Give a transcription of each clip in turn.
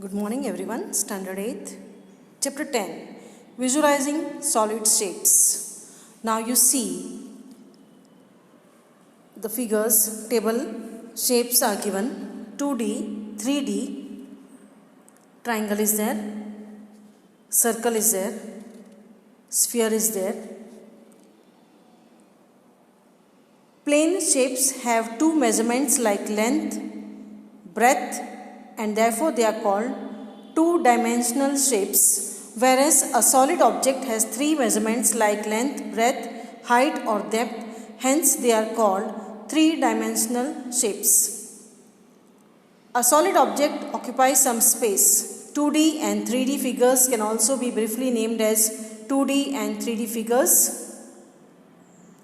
Good morning everyone. Standard 8th. Chapter 10. Visualizing solid shapes. Now you see the figures table shapes are given 2D, 3D, triangle is there, circle is there, sphere is there. Plane shapes have two measurements like length, breadth, and therefore they are called two-dimensional shapes, whereas a solid object has three measurements like length, breadth, height or depth, hence they are called three-dimensional shapes. A solid object occupies some space. 2D and 3D figures can also be briefly named as 2D and 3D figures.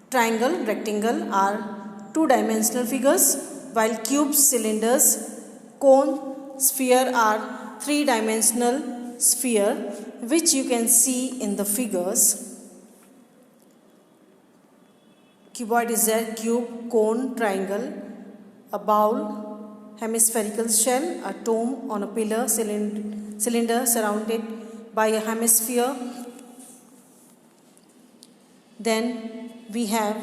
Triangle, rectangle are two-dimensional figures, while cubes, cylinders, cone, sphere are three-dimensional sphere, which you can see in the figures. Cuboid is there, cube, cone, triangle, a bowl, hemispherical shell, a dome on a pillar, cylinder surrounded by a hemisphere. Then we have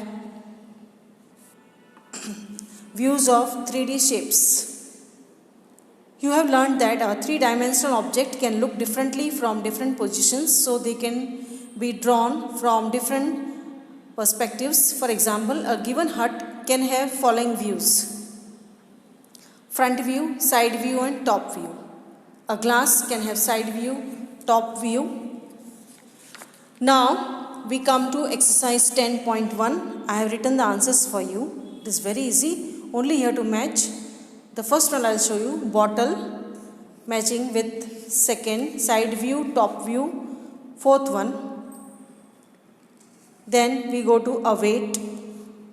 views of 3D shapes. You have learned that a three-dimensional object can look differently from different positions, so they can be drawn from different perspectives. For example, a given hut can have following views: front view, side view and top view. A glass can have side view, top view. Now we come to exercise 10.1. I have written the answers for you. It is very easy. Only here to match. The first one I will show you. Bottle matching with second, side view, top view, fourth one. Then we go to a weight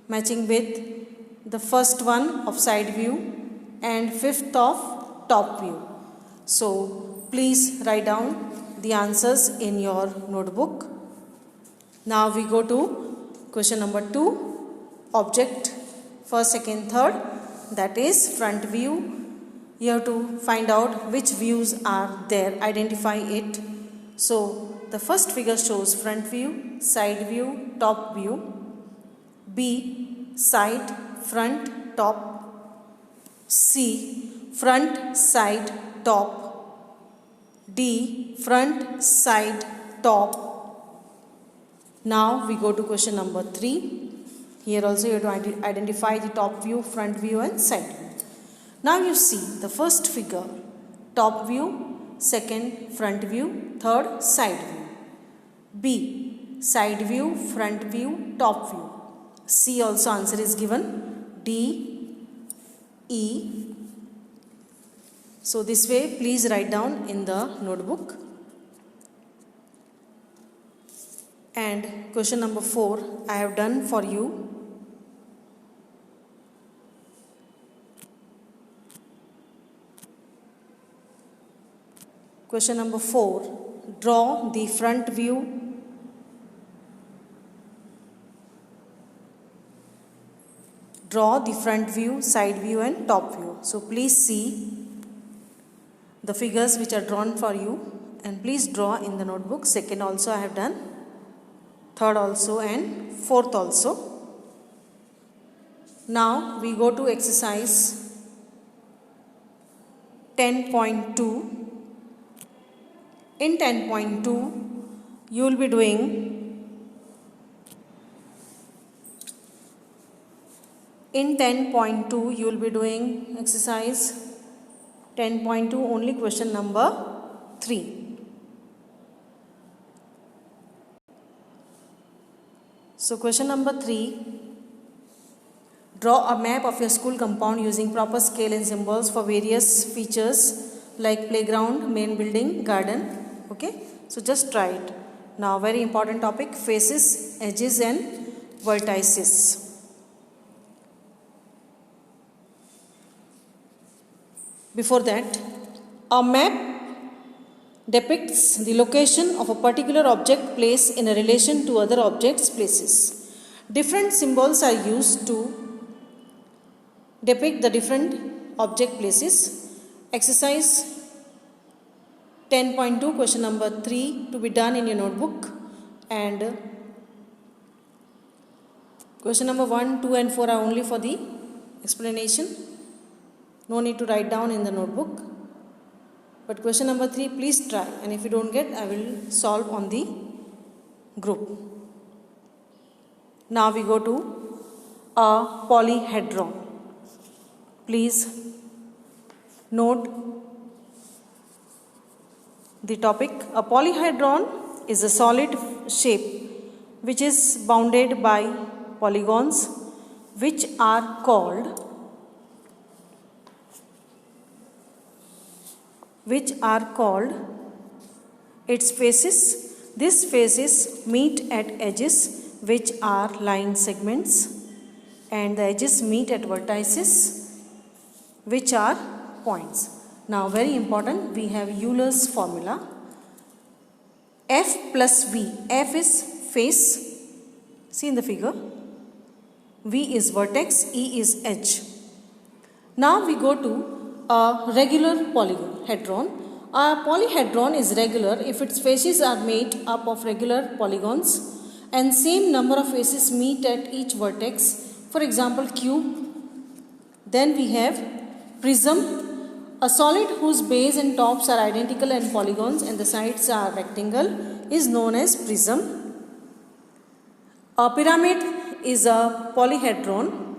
matching with the first one of side view and fifth of top view. So please write down the answers in your notebook. Now we go to question number 2. Object first, second, third, that is front view. You have to find out which views are there, identify it. So the first figure shows front view, side view, top view. B, side, front, top. C, front, side, top. D, front, side, top. Now we go to question number 3. Here also you have to identify the top view, front view and side view. Now you see the first figure, top view, second front view, third side view. B, side view, front view, top view. C also answer is given. D, E. So this way please write down in the notebook. And question number 4 I have done for you. Question number 4. Draw the front view, side view and top view. So please see the figures which are drawn for you and please draw in the notebook. Second also I have done, third also and fourth also. Now we go to exercise 10.2. In 10.2 you will be doing exercise 10.2 only question number 3. So question number 3, draw a map of your school compound using proper scale and symbols for various features like playground, main building, garden. Okay, so just try it. Now very important topic, faces, edges and vertices. Before that, a map depicts the location of a particular object place in a relation to other objects' places. Different symbols are used to depict the different object places. Exercise 10.2 question number 3 to be done in your notebook, and question number 1, 2 and 4 are only for the explanation. No need to write down in the notebook. But question number 3, please try, and if you don't get, I will solve on the group. Now we go to a polyhedron. Please note the topic. A polyhedron is a solid shape which is bounded by polygons which are called its faces. These faces meet at edges which are line segments, and the edges meet at vertices which are points. Now very important, we have Euler's formula. F plus V. F is face, see in the figure. V is vertex, E is edge. Now we go to a regular polyhedron. A polyhedron is regular if its faces are made up of regular polygons and same number of faces meet at each vertex. For example, cube. Then we have prism, a solid whose base and tops are identical and polygons and the sides are rectangle is known as prism. A pyramid is a polyhedron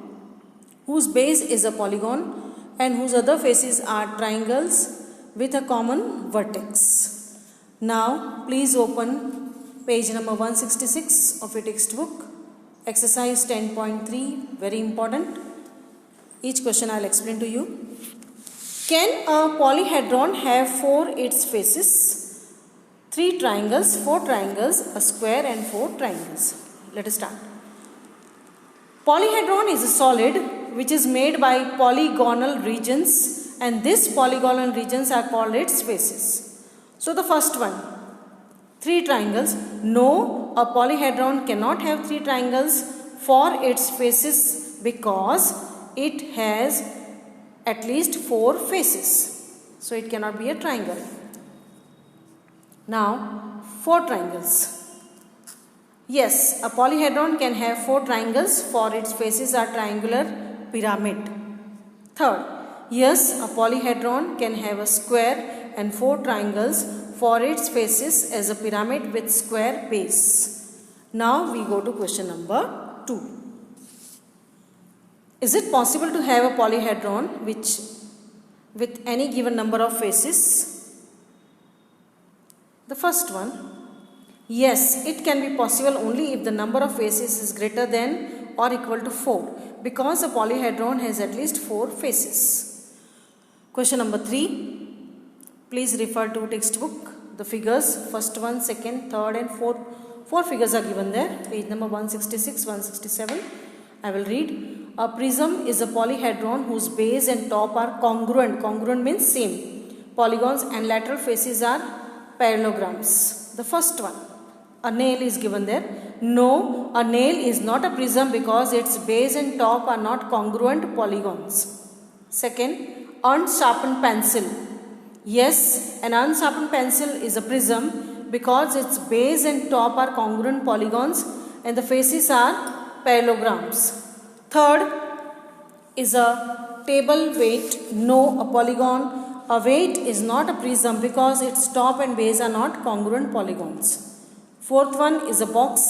whose base is a polygon and whose other faces are triangles with a common vertex. Now please open page number 166 of your textbook. Exercise 10.3, very important. Each question I will explain to you. Can a polyhedron have 4 its faces? 3 triangles, 4 triangles, a square and 4 triangles. Let us start. Polyhedron is a solid which is made by polygonal regions, and these polygonal regions are called its faces. So the first one, 3 triangles. No, a polyhedron cannot have 3 triangles for its faces because it has at least 4 faces. So it cannot be a triangle. Now 4 triangles. Yes, a polyhedron can have 4 triangles for its faces are triangular pyramid. Third, yes, a polyhedron can have a square and 4 triangles for its faces as a pyramid with square base. Now we go to question number 2. Is it possible to have a polyhedron with any given number of faces? The first one, yes, it can be possible only if the number of faces is greater than or equal to 4, because a polyhedron has at least 4 faces. Question number 3, please refer to textbook. The figures, first one, second, third and fourth. 4 figures are given there, page number 166, 167. I will read. A prism is a polyhedron whose base and top are congruent. Congruent means same. Polygons and lateral faces are parallelograms. The first one, a nail is given there. No, a nail is not a prism because its base and top are not congruent polygons. Second, unsharpened pencil. Yes, an unsharpened pencil is a prism because its base and top are congruent polygons and the faces are parallelograms. Third is a table weight. No, a polygon. A weight is not a prism because its top and base are not congruent polygons. Fourth one is a box.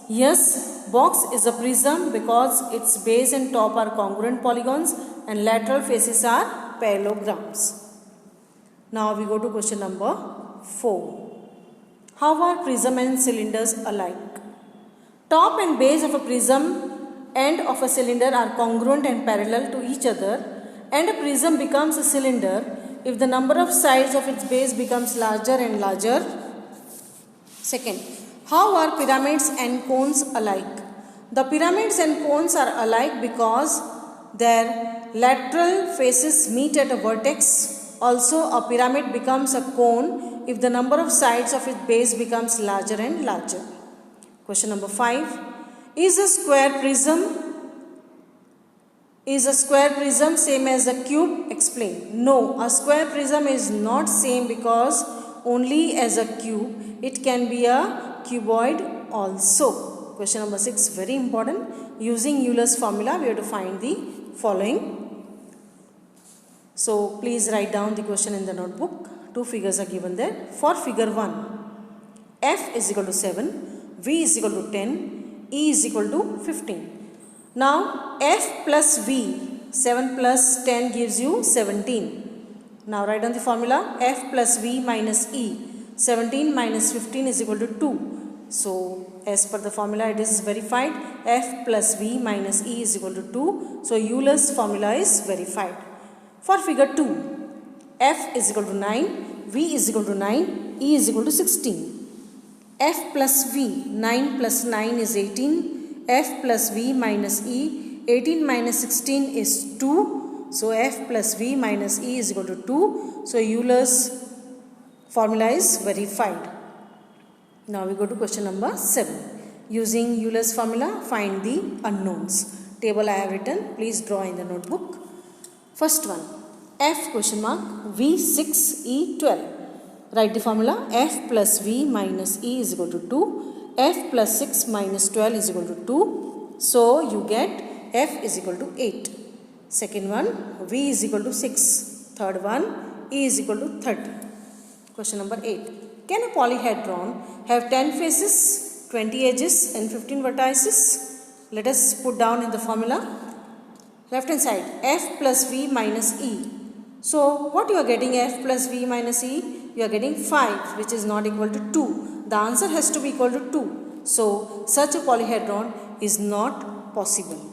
Yes, box is a prism because its base and top are congruent polygons and lateral faces are parallelograms. Now we go to question number 4. How are prism and cylinders alike? Top and base of a prism and of a cylinder are congruent and parallel to each other, and a prism becomes a cylinder if the number of sides of its base becomes larger and larger. Second, how are pyramids and cones alike? The pyramids and cones are alike because their lateral faces meet at a vertex. Also, a pyramid becomes a cone if the number of sides of its base becomes larger and larger. Question number 5. Is a square prism same as a cube? Explain. No, a square prism is not same because only as a cube, it can be a cuboid also. Question number 6, very important. Using Euler's formula, we have to find the following. So please write down the question in the notebook. Two figures are given there. For figure 1, f is equal to 7, v is equal to 10, e is equal to 15. Now f plus v, 7 plus 10 gives you 17. Now write down the formula, f plus v minus e, 17 minus 15 is equal to 2. So as per the formula it is verified, f plus v minus e is equal to 2. So Euler's formula is verified. For figure 2, f is equal to 9, v is equal to 9, e is equal to 16. f plus v, 9 plus 9 is 18, f plus v minus e, 18 minus 16 is 2. So f plus v minus e is equal to 2. So Euler's formula is verified. Now we go to question number 7. Using Euler's formula, find the unknowns. Table I have written. Please draw in the notebook. First one, f question mark v6e12. Write the formula, f plus v minus e is equal to 2. f plus 6 minus 12 is equal to 2. So you get f is equal to 8. Second one, v is equal to 6. Third one, e is equal to 30. Question number 8. Can a polyhedron have 10 faces, 20 edges and 15 vertices? Let us put down in the formula. Left hand side, f plus v minus e. So what you are getting, f plus v minus e? You are getting 5, which is not equal to 2. The answer has to be equal to 2. So such a polyhedron is not possible.